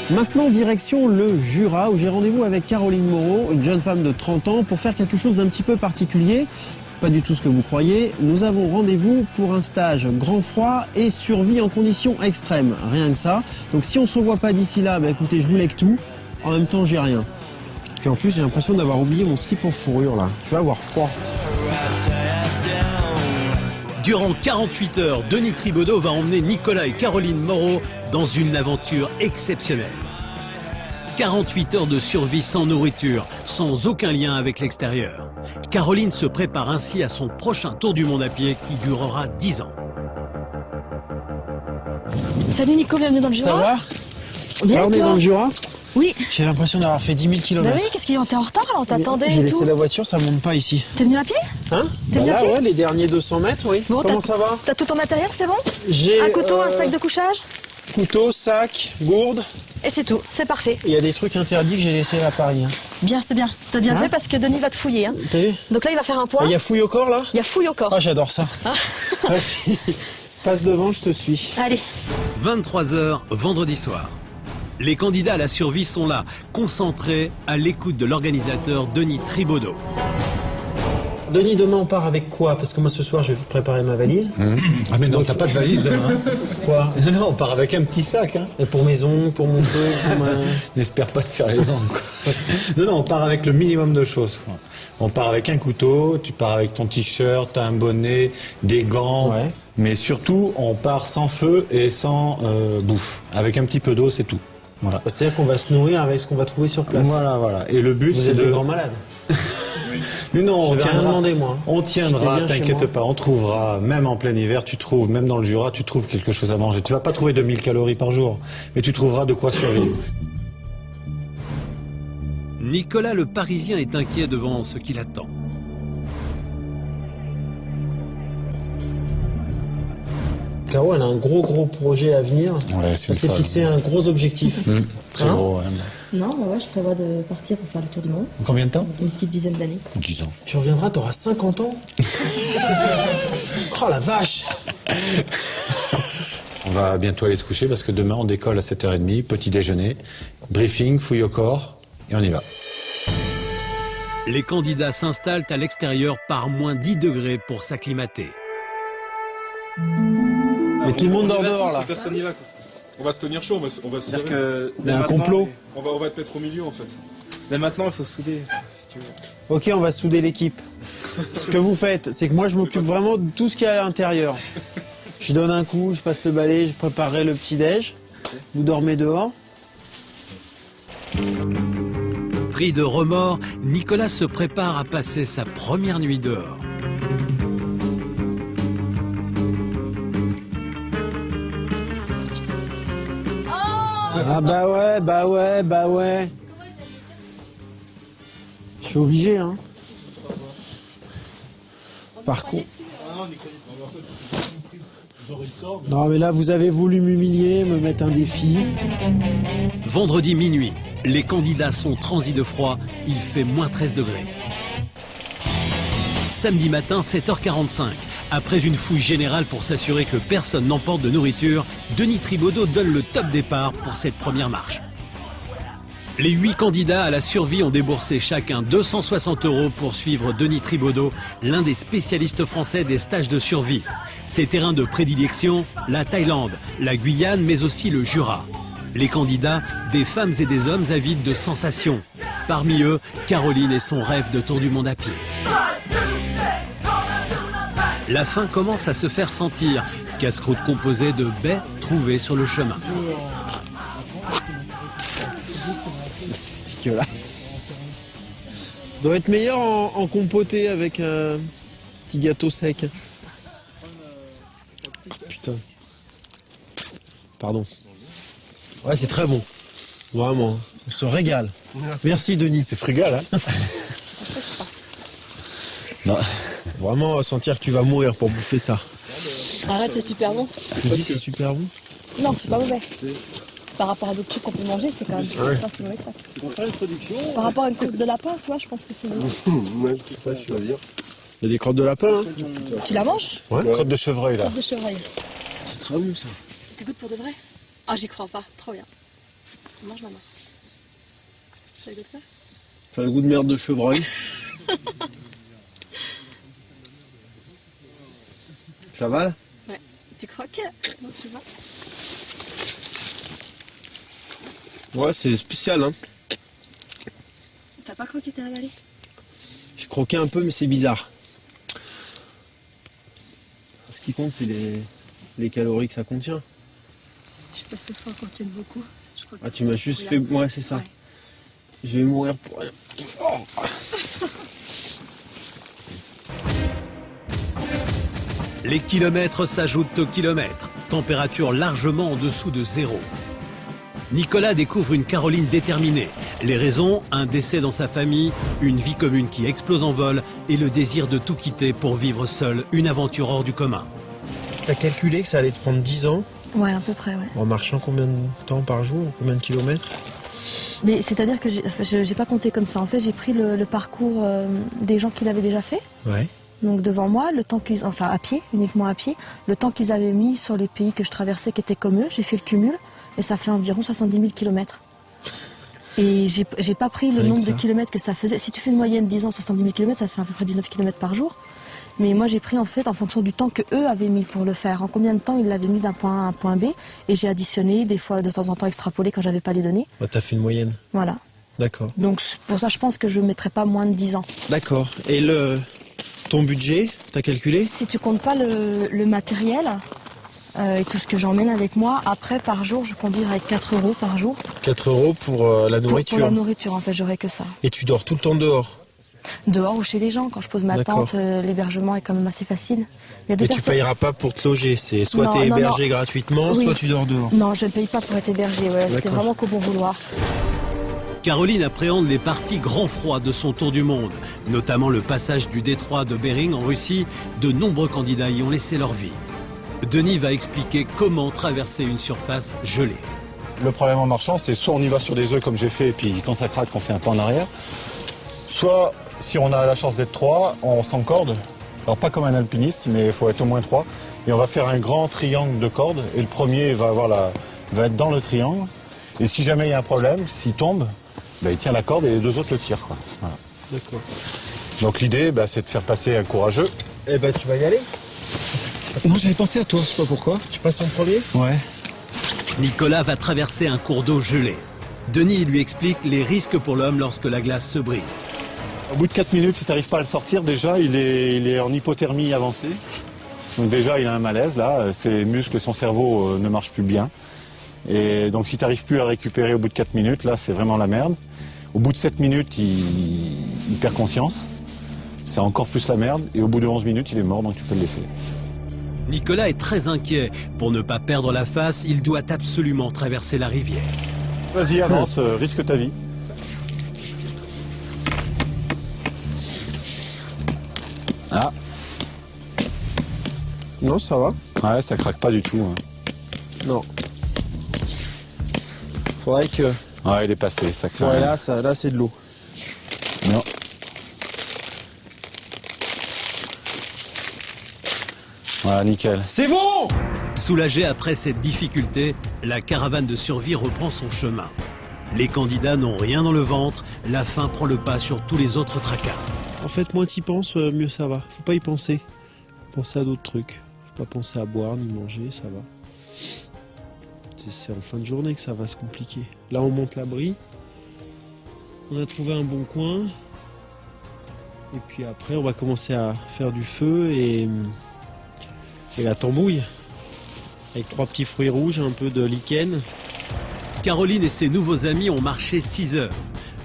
Maintenant, direction le Jura, où j'ai rendez-vous avec Caroline Moreau, une jeune femme de 30 ans, pour faire quelque chose d'un petit peu particulier. Pas du tout ce que vous croyez. Nous avons rendez-vous pour un stage grand froid et survie en conditions extrêmes. Rien que ça. Donc si on se revoit pas d'ici là, bah écoutez, je vous lègue tout. En même temps, j'ai rien. Puis en plus, j'ai l'impression d'avoir oublié mon slip en fourrure là. Je vais avoir froid. Durant 48 heures, Denis Tribaudot va emmener Nicolas et Caroline Moreau dans une aventure exceptionnelle. 48 heures de survie sans nourriture, sans aucun lien avec l'extérieur. Caroline se prépare ainsi à son prochain tour du monde à pied qui durera 10 ans. Salut Nico, bienvenue dans le Jura. Ça va? Bien, Là, on est dans le Jura. Oui. J'ai l'impression d'avoir fait 10 000 km. Bah oui, qu'est-ce qu'il y a? T'es en retard là, on t'attendait J'ai et laissé tout. la voiture, ça monte pas ici. T'es venu à pied? Hein? T'es venu à Là, pied? ouais, les derniers 200 mètres, oui. Bon, Comment ça va? T'as tout ton matériel, c'est bon? J'ai Un couteau, un sac de couchage? couteau, sac, gourde. Et c'est tout, c'est parfait. Il y a des trucs interdits que j'ai laissés à Paris. Hein. Bien, c'est bien. T'as bien Hein? fait parce que Denis va te fouiller. Hein. T'as vu? Donc là, il va faire un point. Il y a fouille au corps là? Il y a fouille au corps. Ah, j'adore ça. Ah. Vas-y, passe devant, je te suis. Allez. 23 heures, vendredi soir. Les candidats à la survie sont là, concentrés à l'écoute de l'organisateur Denis Tribaudot. Denis, demain on part avec quoi? Parce que moi ce soir je vais vous préparer ma valise. Ah mais non, t'as pas de valise demain. Quoi? Non, on part avec un petit sac. Hein. Et pour mes ongles, pour mon feu, pour ma... N'espère pas te faire les ongles. Quoi. Non, on part avec le minimum de choses. Quoi. On part avec un couteau, tu pars avec ton t-shirt, un bonnet, des gants. Ouais. Mais surtout, on part sans feu et sans bouffe. Avec un petit peu d'eau, c'est tout. Voilà. C'est-à-dire qu'on va se nourrir avec ce qu'on va trouver sur place. Voilà. Et le but, Vous c'est êtes de... des grands malades. Mais non, J'avais rien demandé, moi. On J'étais tiendra, bien chez t'inquiète moi. pas, on trouvera, même en plein hiver, tu trouves, même dans le Jura, tu trouves quelque chose à manger. Tu vas pas trouver 2000 calories par jour, mais tu trouveras de quoi survivre. Nicolas le Parisien est inquiet devant ce qu'il attend. Caro, elle a un gros projet à venir. Ouais, c'est Elle une s'est folle. fixé un gros objectif. Très Hein? gros, ouais. Non, bah ouais, je prévois de partir pour faire le tour du monde. Combien de temps? Une petite dizaine d'années. 10 ans. Tu reviendras, t'auras 50 ans. Oh la vache! On va bientôt aller se coucher parce que demain on décolle à 7h30, petit déjeuner, briefing, fouille au corps, et on y va. Les candidats s'installent à l'extérieur par moins 10 degrés pour s'acclimater. Mais tout le monde dort dehors là. Personne n'y va, quoi. On va se tenir chaud, on va se serrer. Il y a un complot. On va te mettre au milieu en fait. Dès maintenant, il faut se souder, si tu veux. Ok, on va souder l'équipe. Ce que vous faites, c'est que moi je m'occupe vraiment de tout ce qu'il y a à l'intérieur. Je donne un coup, je passe le balai, je préparerai le petit-déj. Vous dormez dehors. Pris de remords, Nicolas se prépare à passer sa première nuit dehors. Ah bah ouais. Je suis obligé, hein. Par contre... Non mais là, vous avez voulu m'humilier, me mettre un défi. Vendredi minuit, les candidats sont transis de froid, il fait moins 13 degrés. Samedi matin, 7h45. Après une fouille générale pour s'assurer que personne n'emporte de nourriture, Denis Tribaudot donne le top départ pour cette première marche. Les 8 candidats à la survie ont déboursé chacun 260 € pour suivre Denis Tribaudot, l'un des spécialistes français des stages de survie. Ses terrains de prédilection, la Thaïlande, la Guyane, mais aussi le Jura. Les candidats, des femmes et des hommes avides de sensations. Parmi eux, Caroline et son rêve de tour du monde à pied. La faim commence à se faire sentir. Casse-croûte composée de baies trouvées sur le chemin. C'est dégueulasse. Ça doit être meilleur en compoté avec un petit gâteau sec. Ah, putain. Pardon. Ouais, c'est très bon. Vraiment. On se régale. Merci Denis. C'est frugal, hein? Non. Vraiment, on va sentir que tu vas mourir pour bouffer ça. Arrête, c'est super bon. Tu dis que c'est super bon. Non, c'est pas mauvais. Par rapport à d'autres trucs qu'on peut manger, c'est quand même pas si mauvais que ça. C'est pour faire une production. Par rapport à une côte de lapin, tu vois, je pense que c'est mieux. Ouais, c'est ça, je veux dire. Il y a des crottes de lapin, hein. Tu la manges? Crotte de chevreuil, là. Côte de chevreuil. C'est très bon ça. Tu goûtes pour de vrai? Ah, j'y crois pas. Trop bien. Mange maman. Ça goûte quoi? Ça a le goût de merde de chevreuil. Ça va là? Ouais. Tu croques? Non, je sais pas. Ouais, c'est spécial, hein. T'as pas croqué, t'as avalé? J'ai croqué un peu, mais c'est bizarre. Ce qui compte, c'est les calories que ça contient. Je suis pas sûre que ça en contienne beaucoup. Je crois que Ah, tu m'as juste fait... Ouais, c'est ça. Ouais. Je vais mourir pour rien. Oh. Les kilomètres s'ajoutent aux kilomètres, température largement en dessous de zéro. Nicolas découvre une Caroline déterminée. Les raisons, un décès dans sa famille, une vie commune qui explose en vol et le désir de tout quitter pour vivre seul une aventure hors du commun. T'as calculé que ça allait te prendre 10 ans Ouais, à peu près, ouais. en marchant combien de temps par jour? Combien de kilomètres? Mais c'est-à-dire que j'ai pas compté comme ça. En fait, j'ai pris le parcours des gens qui l'avaient déjà fait. Ouais. Donc devant moi, le temps qu'ils... Enfin, à pied, uniquement à pied. Le temps qu'ils avaient mis sur les pays que je traversais qui étaient comme eux, j'ai fait le cumul. Et ça fait environ 70 000 kilomètres. Et j'ai pas pris le nombre de kilomètres que ça faisait. Si tu fais une moyenne 10 ans, 70 000 kilomètres, ça fait à peu près 19 kilomètres par jour. Mais moi, j'ai pris en fait en fonction du temps que eux avaient mis pour le faire. En combien de temps ils l'avaient mis d'un point A à un point B. Et j'ai additionné, des fois de temps en temps extrapolé quand j'avais pas les données. Bah, t'as fait une moyenne. Voilà. D'accord. Donc pour ça, je pense que je ne mettrai pas moins de 10 ans. D'accord. Et ton budget, t'as calculé? Si tu comptes pas le matériel et tout ce que j'emmène avec moi, après par jour, je compte vivre avec 4 € par jour. 4 € pour la nourriture. Pour la nourriture, en fait, j'aurai que ça. Et tu dors tout le temps dehors? Dehors ou chez les gens, quand je pose ma tente, l'hébergement est quand même assez facile. Il y a deux Mais tu personnes... payeras pas pour te loger, c'est soit Non, t'es non, hébergé non. gratuitement, Oui. soit tu dors dehors. Non, je ne paye pas pour être hébergé, ouais. C'est D'accord. vraiment qu'au bon vouloir. Caroline appréhende les parties grand froid de son tour du monde, notamment le passage du détroit de Bering en Russie. De nombreux candidats y ont laissé leur vie. Denis va expliquer comment traverser une surface gelée. Le problème en marchant, c'est soit on y va sur des œufs comme j'ai fait, et puis quand ça craque, on fait un pas en arrière. Soit, si on a la chance d'être 3, on s'encorde. Alors pas comme un alpiniste, mais il faut être au moins 3. Et on va faire un grand triangle de cordes. Et le premier va être dans le triangle. Et si jamais il y a un problème, s'il tombe, il tient la corde et les 2 autres le tirent, quoi. Voilà. D'accord. Donc l'idée, c'est de faire passer un courageux. Eh ben tu vas y aller. Non, j'avais pensé à toi, je sais pas pourquoi. Tu passes en premier? Ouais. Nicolas va traverser un cours d'eau gelé. Denis lui explique les risques pour l'homme lorsque la glace se brise. Au bout de 4 minutes, si tu n'arrives pas à le sortir, déjà, il est en hypothermie avancée. Donc déjà, il a un malaise, là. Ses muscles, son cerveau ne marchent plus bien. Et donc, si tu n'arrives plus à le récupérer au bout de 4 minutes, là, c'est vraiment la merde. Au bout de 7 minutes, il perd conscience. C'est encore plus la merde. Et au bout de 11 minutes, il est mort, donc tu peux le laisser. Nicolas est très inquiet. Pour ne pas perdre la face, il doit absolument traverser la rivière. Vas-y, avance, risque ta vie. Ah. Non, ça va. Ouais, ça craque pas du tout. Hein. Non. Faudrait que... Ouais, il est passé, ça craque. Ouais, là c'est de l'eau. Non. Voilà, nickel. C'est bon! Soulagé après cette difficulté, la caravane de survie reprend son chemin. Les candidats n'ont rien dans le ventre, la faim prend le pas sur tous les autres tracas. En fait, moins t'y penses, mieux ça va. Faut pas y penser. Penser à d'autres trucs. Faut pas penser à boire ni manger, ça va. C'est en fin de journée que ça va se compliquer. Là, on monte l'abri. On a trouvé un bon coin. Et puis après, on va commencer à faire du feu et la tambouille. Avec 3 petits fruits rouges, un peu de lichen. Caroline et ses nouveaux amis ont marché 6 heures.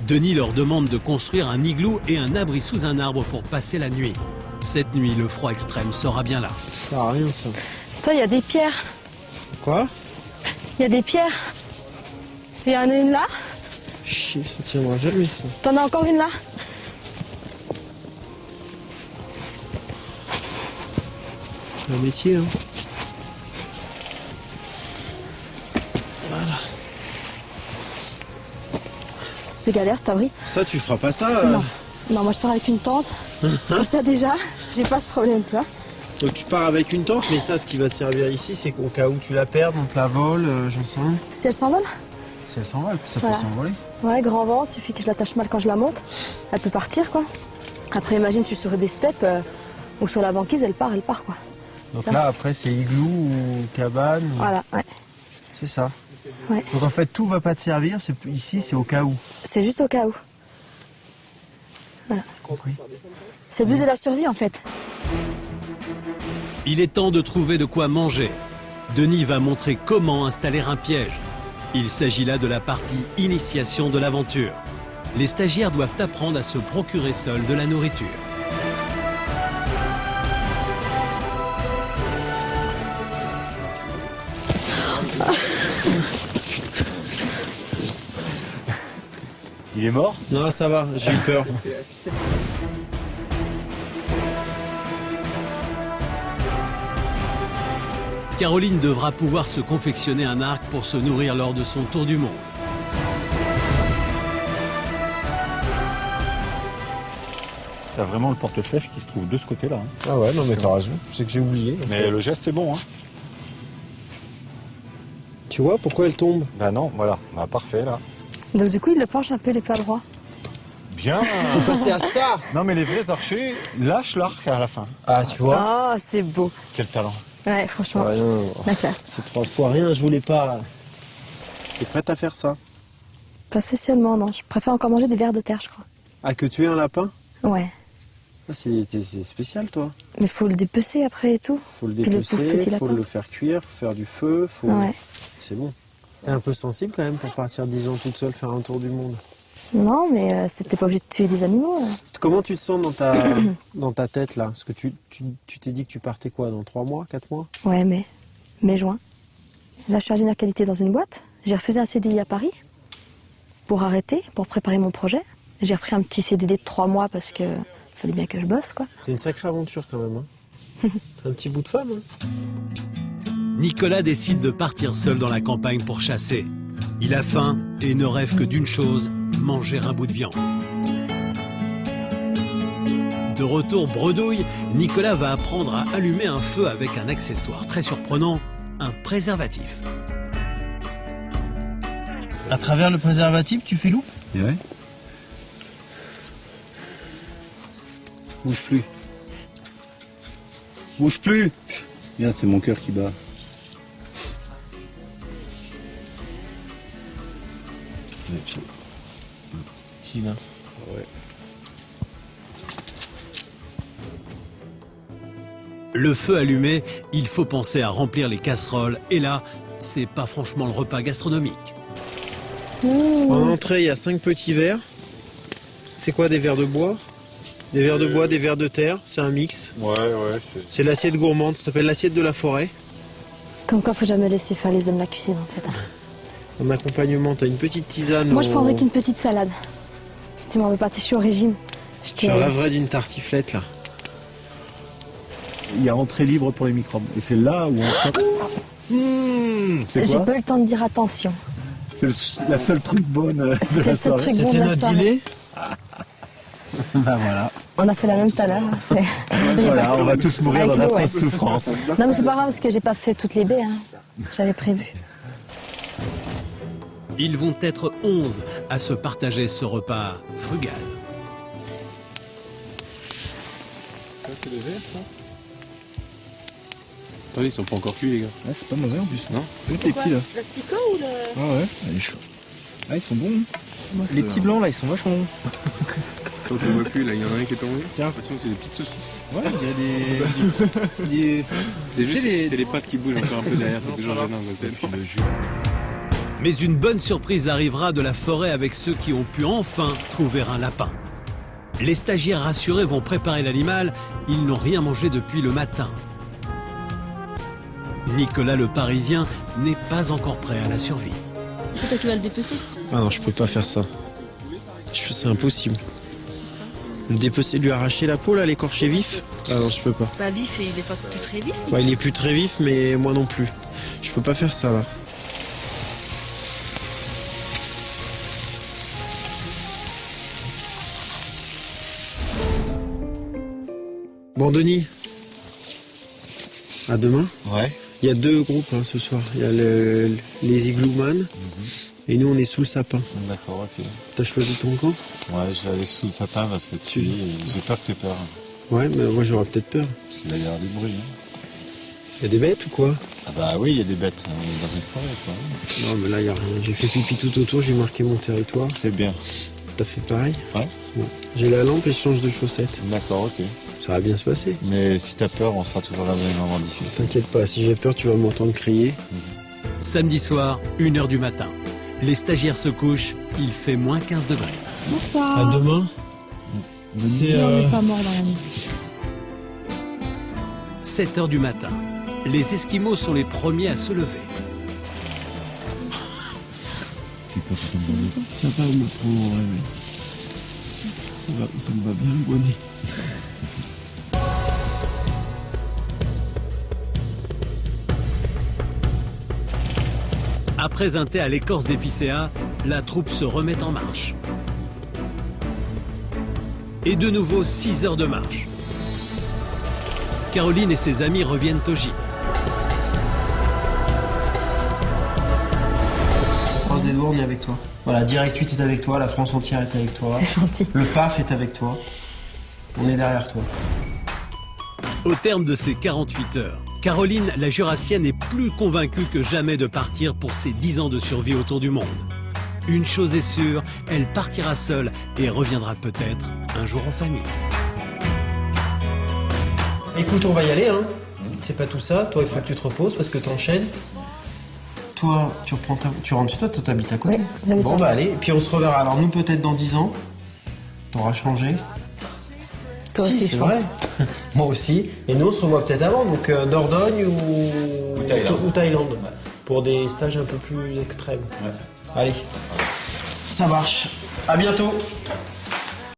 Denis leur demande de construire un igloo et un abri sous un arbre pour passer la nuit. Cette nuit, le froid extrême sera bien là. Ça sert à rien, ça. Toi, il y a des pierres. Quoi? Il y a des pierres. Il y en a une là. Chier, ça tiendra jamais, ça. T'en as encore une là. C'est un métier, hein. Voilà. C'est galère cet abri. Ça, tu feras pas ça Non. Non, moi je pars avec une tente. Comme ça déjà, j'ai pas ce problème, tu vois. Donc tu pars avec une tente, mais ça, ce qui va te servir ici, c'est qu'au cas où tu la perds, on te la vole, j'en sais rien. Si elle s'envole? Si elle s'envole, ça Voilà. peut s'envoler. Ouais, grand vent, suffit que je l'attache mal quand je la monte. Elle peut partir, quoi. Après, imagine, je suis sur des steppes ou sur la banquise, elle part, quoi. Donc Ça. là, après, c'est igloo ou cabane. Voilà, ouais. C'est ça. Ouais. Donc en fait, tout va pas te servir. Ici, c'est au cas où. C'est juste au cas où. Voilà. Compris. C'est le but de la survie, en fait. Il est temps de trouver de quoi manger. Denis va montrer comment installer un piège. Il s'agit là de la partie initiation de l'aventure. Les stagiaires doivent apprendre à se procurer seuls de la nourriture. Il est mort? Non, ça va, j'ai eu peur. Caroline devra pouvoir se confectionner un arc pour se nourrir lors de son tour du monde. Il y a vraiment le porte-flèche qui se trouve de ce côté-là. Hein. Ah ouais, non mais t'as raison. C'est que j'ai oublié. Mais le geste est bon. Hein. Tu vois pourquoi elle tombe? Bah non, voilà. Bah parfait là. Donc, du coup, il le penche un peu les plats droits. Bien. C'est passé à ça. Non mais les vrais archers lâchent l'arc à la fin. Ah, tu vois. Ah, c'est beau. Quel talent. Ouais, franchement, Rien. la classe. C'est 3 fois rien, je voulais pas. T'es prête à faire ça? Pas spécialement, non. Je préfère encore manger des vers de terre, je crois. Ah, que tuer un lapin? Ouais. Ah, c'est spécial, toi. Mais faut le dépecer après et tout. Faut le Puis le pauvre dépecer, petit faut lapin. le faire cuire, faut faire du feu, faut... Ouais. C'est bon. T'es un peu sensible quand même pour partir 10 ans toute seule faire un tour du monde. Non, mais c'était pas obligé de tuer des animaux. Comment tu te sens dans ta tête là? Parce que tu t'es dit que tu partais quoi, dans 3 mois, 4 mois? Ouais, mai, juin. Là, je suis ingénieur qualité dans une boîte. J'ai refusé un CDI à Paris pour arrêter, pour préparer mon projet. J'ai repris un petit CDD de 3 mois parce que fallait bien que je bosse, quoi. C'est une sacrée aventure quand même. Hein. T'es un petit bout de femme. Hein. Nicolas décide de partir seul dans la campagne pour chasser. Il a faim et ne rêve que d'une chose, manger un bout de viande. De retour bredouille, Nicolas va apprendre à allumer un feu avec un accessoire très surprenant, un préservatif. À travers le préservatif, tu fais loup? Ouais. Bouge plus. Bouge plus. Regarde, c'est mon cœur qui bat. Si, là. Ouais. Le feu allumé, il faut penser à remplir les casseroles. Et là, c'est pas franchement le repas gastronomique. En entrée, il y a 5 petits verres. C'est quoi, des verres de bois? Des verres de bois, des verres de terre, c'est un mix. Ouais. C'est l'assiette gourmande, ça s'appelle l'assiette de la forêt. Comme quoi, faut jamais laisser faire les hommes la cuisine, en fait. En accompagnement, t'as une petite tisane. Moi, je prendrais qu'une petite salade. Si tu m'en veux pas, tu sais, je suis au régime. Je rêverais d'une tartiflette, là. Il y a entrée libre pour les microbes. Et c'est là où on... C'est J'ai quoi? pas eu le temps de dire attention. C'est la seule truc bonne de C'était la le seul soirée. truc bon de C'était la notre soirée. dîner. Bah voilà. On a fait la même tout à l'heure. C'est- Voilà, on va tous mourir Avec dans l'eau, ouais. d'atroces souffrances. Non, mais c'est pas grave parce que j'ai pas fait toutes les baies. Hein. J'avais prévu. Ils vont être 11 à se partager ce repas frugal. Ça, c'est les verres, ça? Attendez, ils sont pas encore cuits, les gars. Ouais, c'est pas mauvais en plus. Non. Juste les petits là. L'asticot ou le... Ah ouais, il est chaud. Ah, ils sont bons. Hein. Les petits blancs là, ils sont vachement bons. Toi, tu le vois plus, là, il y en a un qui est tombé. Tiens. J'ai l'impression que c'est des petites saucisses. Ouais, il y a des. C'est juste, les- c'est les pattes qui bougent encore un peu derrière, c'est toujours gênant. Donc, le jus. Mais une bonne surprise arrivera de la forêt avec ceux qui ont pu enfin trouver un lapin. Les stagiaires rassurés vont préparer l'animal, ils n'ont rien mangé depuis le matin. Nicolas le Parisien n'est pas encore prêt à la survie. C'est toi qui vas le dépecer. Ah non, je peux pas faire ça. C'est impossible. Le dépecer, lui arracher la peau, là, l'écorcher vif. Ah non, je peux pas. Bah vif, et il est pas plus très vif. Ouais, il est plus très vif, mais moi non plus. Je peux pas faire ça, là. Bon, Denis. À demain. Ouais. Il y a 2 groupes hein, ce soir. Il y a les Iglooman Et nous, on est sous le sapin. D'accord, ok. T'as choisi ton camp? Ouais, je vais aller sous le sapin parce que j'ai peur que t'aies peur. Ouais, mais moi j'aurais peut-être peur. Il va y avoir du bruit. Y a des bêtes ou quoi? Ah bah oui, il y a des bêtes dans une forêt, quoi. Non, mais là, y a rien. J'ai fait pipi tout autour, j'ai marqué mon territoire. C'est bien. T'as fait pareil? Ouais. Bon. J'ai la lampe et je change de chaussettes. D'accord, ok. Ça va bien se passer. Mais si t'as peur, on sera toujours là dans les moments difficiles. T'inquiète pas, si j'ai peur, tu vas m'entendre crier. Samedi soir, 1h du matin. Les stagiaires se couchent, il fait moins 15 degrés. Bonsoir. À demain. Si on n'est pas mort dans la nuit. 7h du matin. Les Esquimaux sont les premiers à se lever. C'est quoi ton bonnet? Ça va me prendre au réveil. Ça me va bien le bonnet. Après un thé à l'écorce d'épicéa, la troupe se remet en marche. Et de nouveau 6 heures de marche. Caroline et ses amis reviennent au gîte. Croise les doigts, on est avec toi. Voilà, Direct 8 est avec toi, la France entière est avec toi. C'est gentil. Le PAF est avec toi. On est derrière toi. Au terme de ces 48 heures, Caroline, la jurassienne, est plus convaincue que jamais de partir pour ses 10 ans de survie autour du monde. Une chose est sûre, elle partira seule et reviendra peut-être un jour en famille. Écoute, on va y aller, hein. C'est pas tout ça. Toi, il faut que tu te reposes parce que t'enchaînes. Toi, tu rentres chez toi, toi t'habites à côté. Oui, Bon, bah allez. Et puis on se reverra. Alors nous, peut-être dans 10 ans, t'auras changé. Toi Si, aussi, c'est je pense. vrai. Moi aussi. Et nous, on se revoit peut-être avant. Donc Dordogne ou Thaïlande. Pour des stages un peu plus extrêmes. Ouais. Allez. Ça marche. À bientôt.